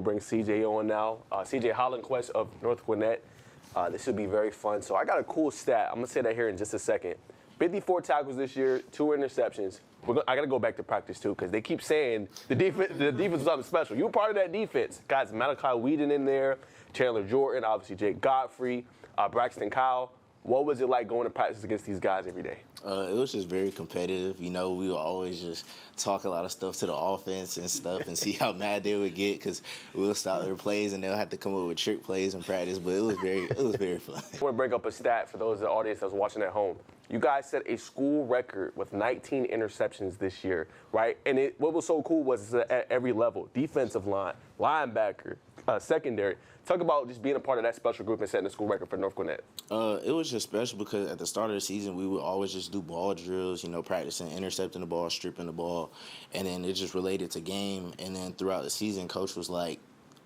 bring CJ on now. CJ Hollinquest of North Gwinnett. This should be very fun. So I got a cool stat. I'm going to say that here in just a second. 54 tackles this year, 2 interceptions. I got to go back to practice, too, because they keep saying the defense is something special. You were part of that defense. Guys, Malachi Whedon in there, Chandler Jordan, obviously Jake Godfrey, Braxton Kyle. What was it like going to practice against these guys every day? It was just very competitive. You know, we would always just talk a lot of stuff to the offense and stuff and see how mad they would get because we'll stop their plays and they'll have to come up with trick plays in practice. But it was very fun. I want to bring up a stat for those in the audience that's watching at home. You guys set a school record with 19 interceptions this year, right? And what was so cool was at every level, defensive line, linebacker, secondary. Talk about just being a part of that special group and setting the school record for North Gwinnett. It was just special because at the start of the season, we would always just do ball drills, you know, practicing intercepting the ball, stripping the ball, and then it just related to game. And then throughout the season, Coach was like,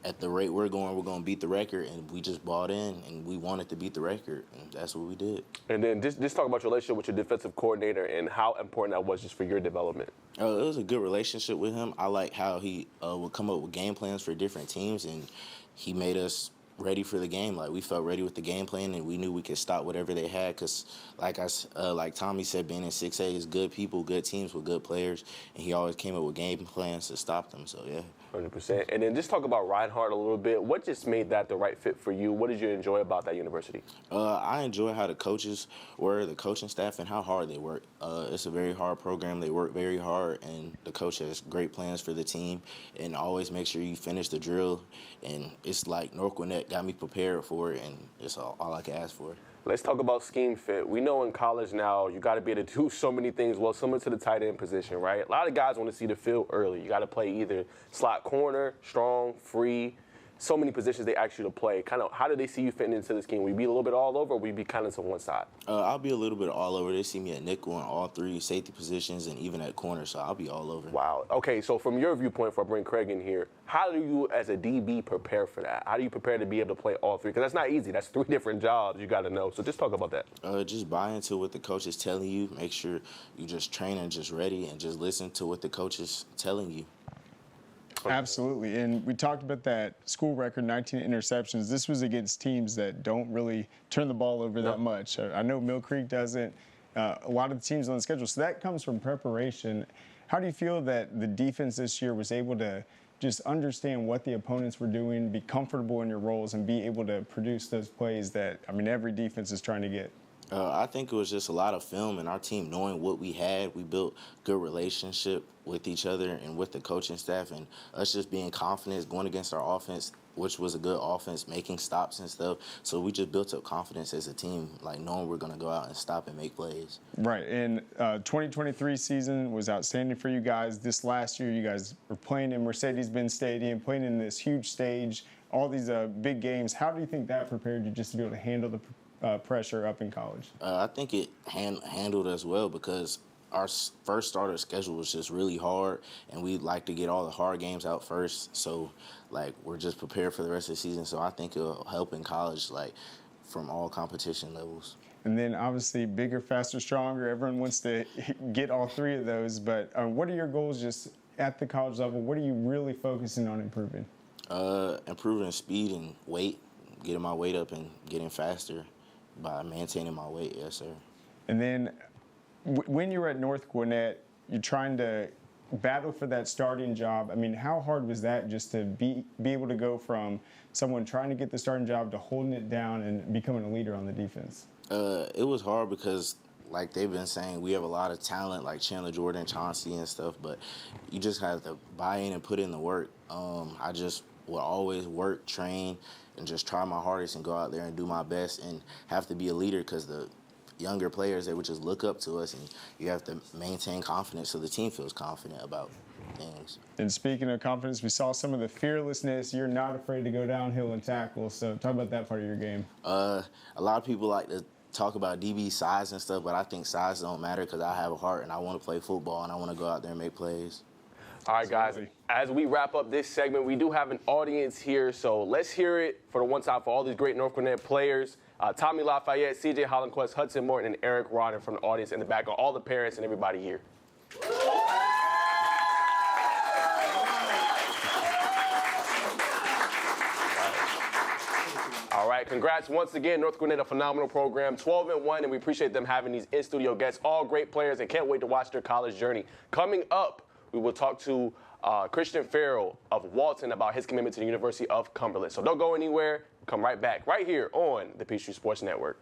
at the rate we're going to beat the record, and we just bought in, and we wanted to beat the record, and that's what we did. And then just talk about your relationship with your defensive coordinator and how important that was just for your development. It was a good relationship with him. I like how he would come up with game plans for different teams, and he made us ready for the game. Like, we felt ready with the game plan, and we knew we could stop whatever they had because, like Tommy said, being in 6A is good people, good teams with good players, and he always came up with game plans to stop them, so yeah. 100%. And then just talk about Reinhardt a little bit. What just made that the right fit for you? What did you enjoy about that university? I enjoy how the coaches were, the coaching staff, and how hard they work. It's a very hard program. They work very hard, and the coach has great plans for the team and always make sure you finish the drill. And it's like North Gwinnett got me prepared for it, and it's all I can ask for. Let's talk about scheme fit. We know in college now you got to be able to do so many things, well, similar to the tight end position, right? A lot of guys want to see the field early. You got to play either slot corner, strong, free. So many positions they ask you to play. Kind of, how do they see you fitting into the scheme? Will you be a little bit all over, or will you be kind of to one side? I'll be a little bit all over. They see me at nickel in all 3 safety positions and even at corner, so I'll be all over. Wow. Okay, so from your viewpoint, before I bring Craig in here, how do you, as a DB, prepare for that? How do you prepare to be able to play all 3? Because that's not easy. That's 3 different jobs you got to know. So just talk about that. Just buy into what the coach is telling you. Make sure you just train and just ready and just listen to what the coach is telling you. Absolutely, and we talked about that school record, 19 interceptions. This was against teams that don't really turn the ball over that much. I know Mill Creek doesn't, a lot of the teams on the schedule, so that comes from preparation. How do you feel that the defense this year was able to just understand what the opponents were doing, be comfortable in your roles, and be able to produce those plays that, I mean, every defense is trying to get? I think it was just a lot of film and our team knowing what we had. We built good relationship with each other and with the coaching staff, and us just being confident going against our offense, which was a good offense, making stops and stuff. So we just built up confidence as a team, like knowing we're going to go out and stop and make plays. Right, and 2023 season was outstanding for you guys. This last year, you guys were playing in Mercedes-Benz Stadium, playing in this huge stage, all these big games. How do you think that prepared you just to be able to handle the pressure up in college? I think it handled us well because our first starter schedule was just really hard, and we like to get all the hard games out first. So, like, we're just prepared for the rest of the season. So I think it'll help in college, like, from all competition levels. And then, obviously, bigger, faster, stronger. Everyone wants to get all 3 of those. But what are your goals just at the college level? What are you really focusing on improving? Improving speed and weight, getting my weight up and getting faster by maintaining my weight, yes, sir. And then when you were at North Gwinnett, you're trying to battle for that starting job. I mean, how hard was that just to be able to go from someone trying to get the starting job to holding it down and becoming a leader on the defense? It was hard because, like they've been saying, we have a lot of talent like Chandler Jordan, Chauncey and stuff, but you just have to buy in and put in the work. I just will always work, train, and just try my hardest and go out there and do my best and have to be a leader because the younger players, they would just look up to us, and you have to maintain confidence so the team feels confident about things. And speaking of confidence, we saw some of the fearlessness. You're not afraid to go downhill and tackle, so talk about that part of your game. A lot of people like to talk about DB size and stuff, but I think size don't matter because I have a heart and I want to play football and I want to go out there and make plays. All right, guys, as we wrap up this segment, we do have an audience here, so let's hear it for the one time for all these great North Gwinnett players. Tommy Lafayette, CJ Hollinquest, Hudson Morton, and Eric Rodden from the audience in the back, all the parents and everybody here. All right, congrats once again, North Gwinnett, a phenomenal program, 12-1, and we appreciate them having these in-studio guests, all great players, and can't wait to watch their college journey. Coming up, we will talk to Christian Farrell of Walton about his commitment to the University of Cumberland. So don't go anywhere. Come right back, right here on the Peachtree Sports Network.